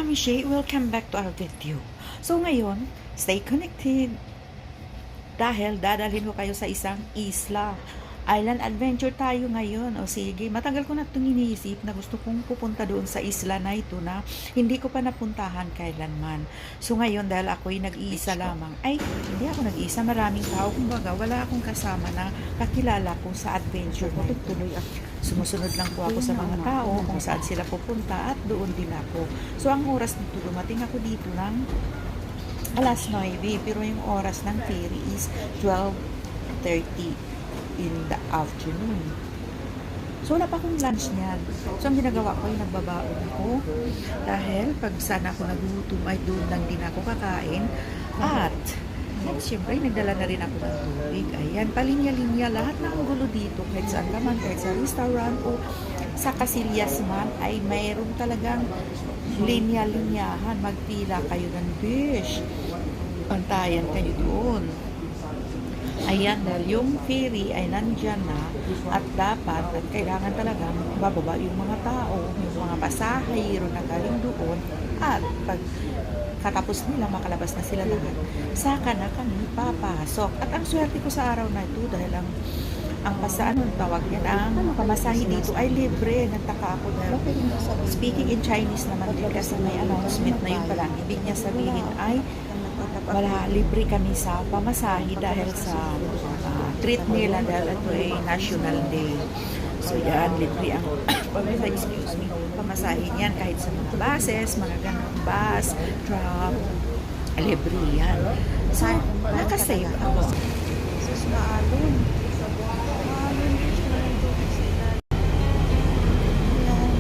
Kamishe, welcome back to our video. So ngayon, stay connected dahil dadalhin ko kayo sa isang isla. Island adventure tayo ngayon. O sige, matagal ko na itong iniisip na gusto kong pupunta doon sa isla na ito na hindi ko pa napuntahan kailanman. So ngayon, dahil ako'y nag-iisa lamang, ay hindi ako nag-iisa, maraming tao. Kumbaga, wala akong kasama na kakilala ko sa adventure na ito. Sumusunod lang po ako sa mga tao kung saan sila pupunta at doon din ako. So ang oras dito, dumating ako dito ng alas 9, pero yung oras ng ferry is 12:30 in the afternoon. So wala pa akong lunch niyan. So ang ginagawa ko ay nagbabaon ako dahil pag sana ako nagutom ay doon lang din ako kakain. At siyempre, nagdala na rin ako ng tubig. Ayan, palinya-linya, lahat ng gulo dito, kahit saan ka man, kahit sa restaurant o sa Casillas man, ay mayroon talagang linya-linyahan. Magpila kayo ng dish. Pantayan kayo doon. Ayan, dahil yung ferry ay nandyan na at dapat at kailangan talagang bababa yung mga tao, yung mga pasahero na galing doon at pag katapos nila, makalabas na sila lahat, saka na kami papasok. At ang swerte ko sa araw na ito dahil ang anong tawag yan, ang pamasahe dito ay libre. Nagtaka ako dahil speaking in Chinese naman din kasi may announcement na yun pala. Ibig niya sabihin ay wala, libre kami sa pamasahe dahil sa treat nila dahil ito ay National Day. So yan, libre ang pamasahe niyan kahit sa mga buses, mga ganang bus, truck, libre yan. So, nakasave ako. Sus, maalon. Maalon din siya ng tubig sa ilalim. Ayan.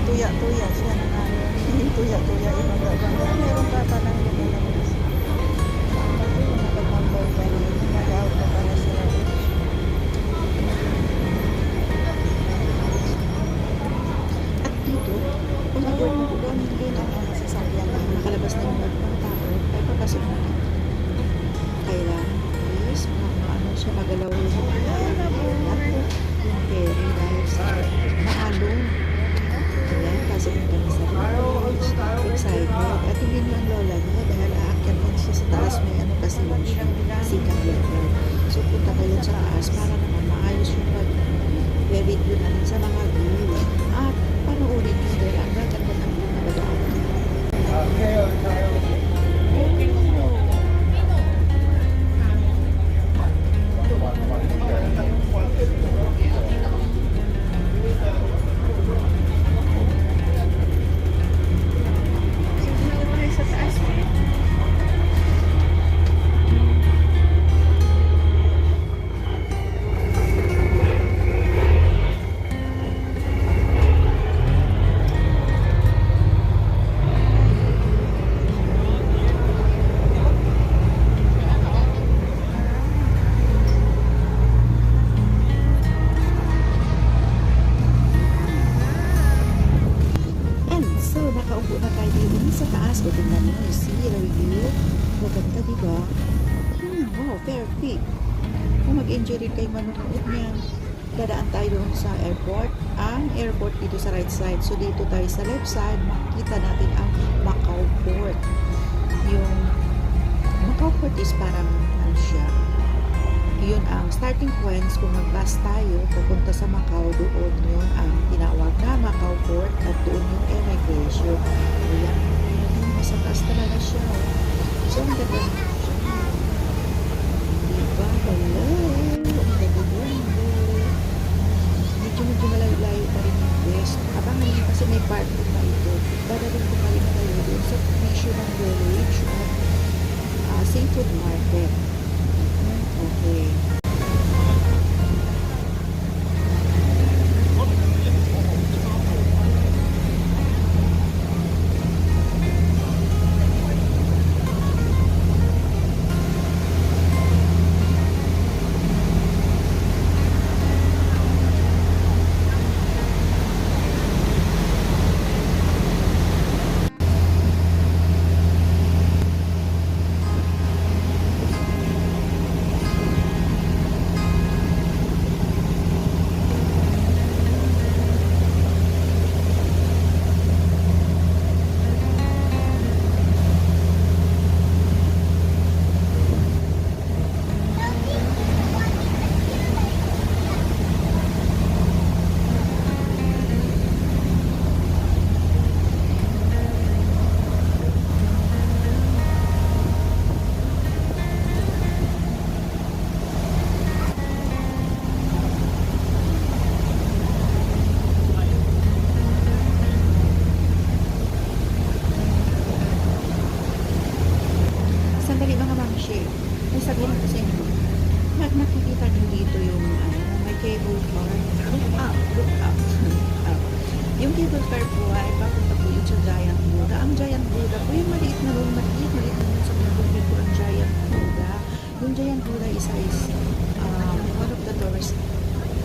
Tuya-tuya siya ng ano. Tuya-tuya yung magaganda. Meron pa pa ng lumalabas. Kasi yung nagagambay pa rin. Nag-out na pala sila. At dito, kung doon din ang sasakyan na nakalabas na yung mga tao, ay papasok na lang. Kailangan, please, ano siya, magalaw yung ferry dahil sa maalong. Ayan, pasok na kami sa beach. Excited. At hindi lang lola niya dahil aakyat lang siya sa taas. May ano kasi lang siya. Sikang level. So, punta kayo sa taas para naman maayos yung pag-video natin sa mga view. At panoorin nyo dahil ang gaganda ng nabadaan. Nakaupo na tayo dito sa taas. O, tingnan nyo, see the view. Maganda, diba? Wow, perfect. Kung mag-enjoy rin kayo manonood niyan, dadaan tayo doon sa airport. Ang airport dito sa right side. So, dito tayo sa left side, makikita natin ang Macau Port. Yung Macau Port is parang ano siya. Yun ang starting points kung mag-bus tayo pupunta sa Macau, doon yun ang tinawag na Macau Port at doon yung immigration. Ayan, nasa taas talaga siya. So, ang ganda siya. Diba? Hello! Ang ganda. Medyo malayo-layo pa rin yung west. Abangan nyo kasi may parking na ito. Dadaling ko pa rin na kayo doon sa National Village at Seafood Market. Okay. cable car po ay papunta po yun sa Giant Buddha. Ang Giant Buddha po yung maliit na room, maliit na yun sa mga po ang Giant Buddha. Yung Giant Buddha is one of the tourist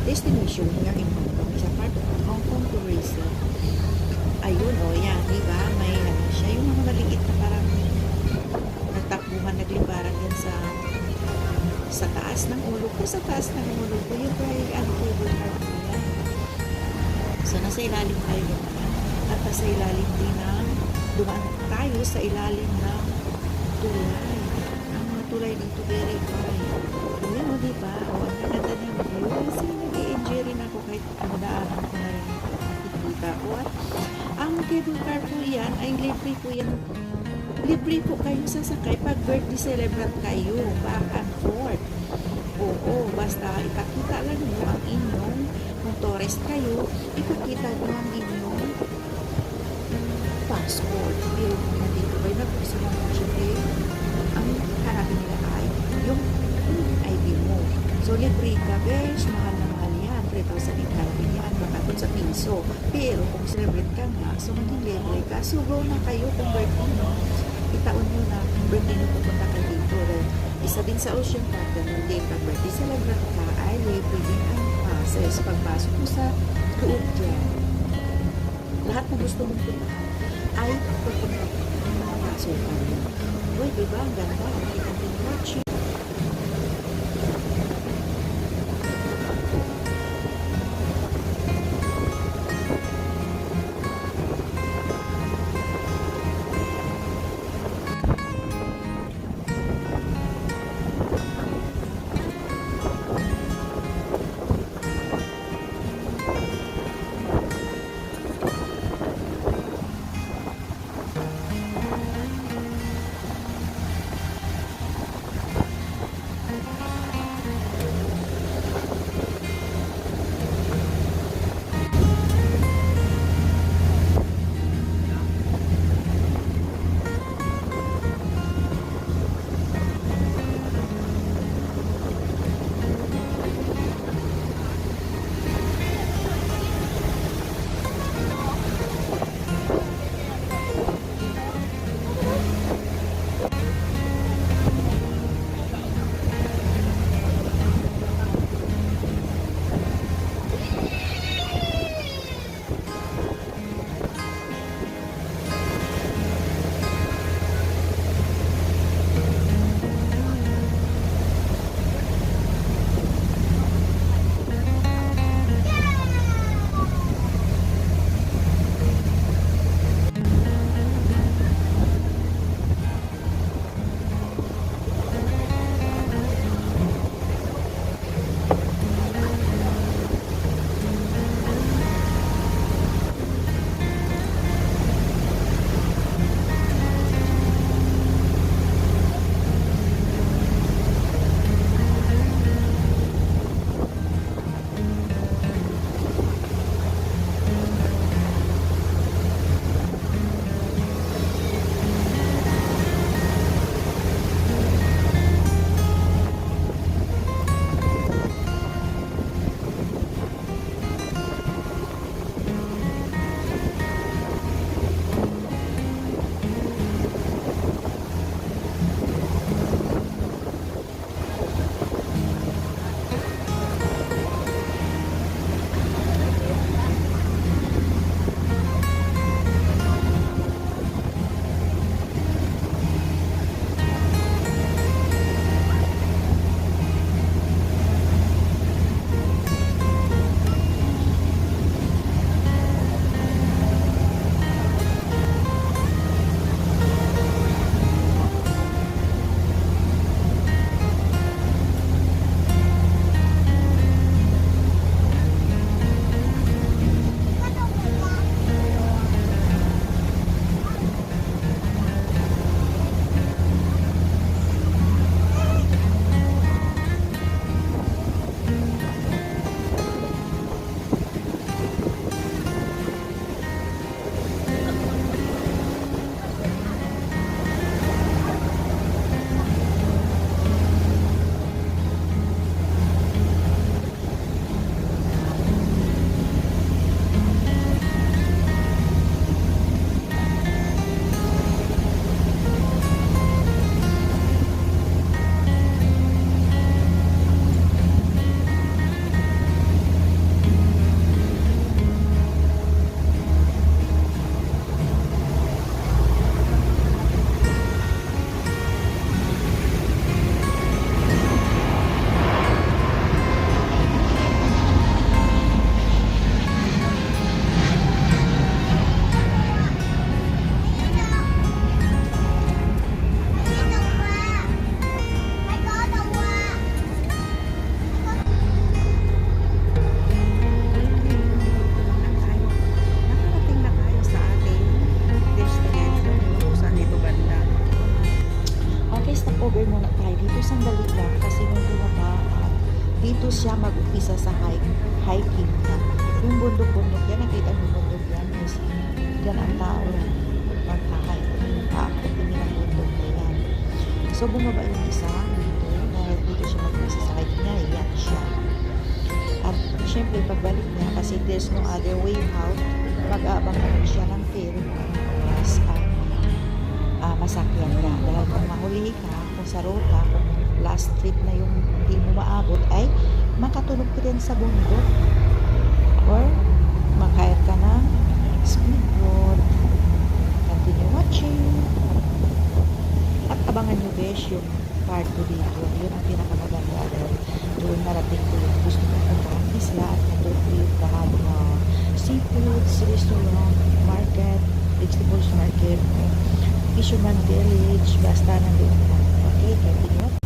destination here in Hong Kong. Is a part of Hong Kong tourism. Ayun, o yan, diba? May ano siya, yung mga maliit na parang nagtakbuhan, naglibaran yan sa taas ng ulo ko, sa taas ng ulo ko, yung cable car po yan. So, nasa ilalim tayo naman. At nasa ilalim din ng dumaan tayo sa ilalim ng tulay. Ang mga tulay dito very high. Ayan o, diba? O, ang ganda ng view. Kasi nag-i-enjoy rin ako kahit kumudaanan ko na rin nakikita ko. At ang cable car po yan, ay libre po yan. Libre po kayo sasakay pag birthday celebrant kayo, back and forth. Oo, basta ipakita lang nyo ang inyong, kung tourist kayo, ipakita nyo ang inyong passport. Pero kung nandito kayo, nag-gusto lang mo syempre, ang hanapin nila ay yung ID mo. So, libre ka, besh, mahal na mahal yan. 3,800 yan, baka dun sa piso. Pero kung celebrate ka nga, so maging libre ka. So, go na kayo kung birthday mo. Itaon nyo na birthday nyo pupunta ka dito. Isa din sa Ocean Park, ganun din. Pag birthday celebrant ka, ay libre din ang passes. Pagpasok mo sa loob dyan, lahat na gusto mong puntahan ay pupunta ng mga pasukan mo. Uy, diba? Ang ganda. Ang continue watching. sandali lang kasi nung bumaba, dito siya mag-umpisa sa hiking na. Yung bundok-bundok yan, nakita mo bundok yan, kasi yan ang tao magkahike. Yung paakot din ng bundok na yan. So bumaba yung isa dito, dahil dito siya mag-umpisa sa hiking niya, yan siya. At syempre pagbalik niya, kasi there's no other way out, mag-aabang siya ng ferry kung anong oras ang masakyan niya. Dahil kung mahuli ka, kung sa ruta, kung last trip na yung hindi mo maabot, ay makatulog ka din sa bundok or makahit ka ng speedboat. Continue watching. At abangan nyo besh yung part 2 dito. Yun ang pinakamaganda doon narating ko yung gusto ko punta ang isla at nandun ko yung lahat na seafoods, restaurant, market, vegetables market, fisherman village, basta nandun. Okay, continue.